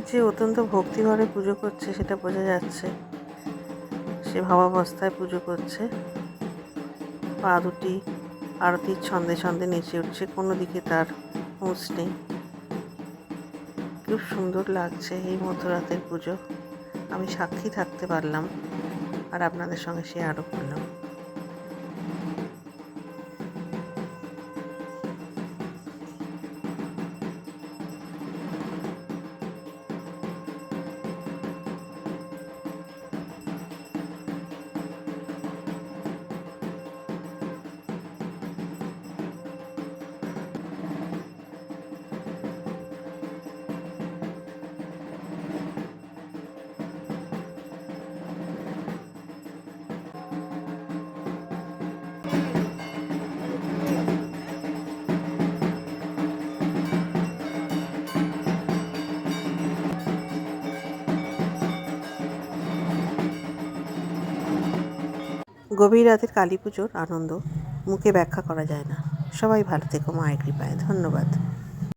যে অত্যন্ত ভক্তিভরে পুজো করছে সেটা বোঝা যাচ্ছে। সে ভাবাবস্থায় পুজো করছে। পা দুটি আরতির ছন্দে ছন্দে নেচে উঠছে, কোনো দিকে তার হুঁশ নেই। খুব সুন্দর লাগছে এই মধ্যরাতের পুজো। আমি সাক্ষী থাকতে পারলাম আর আপনাদের সঙ্গে শেয়ারও করলাম। গভীর রাতের কালী পুজোর আনন্দ মুখে ব্যাখ্যা করা যায় না। সবাই ভালো থেকো মায়ের কৃপায়। ধন্যবাদ।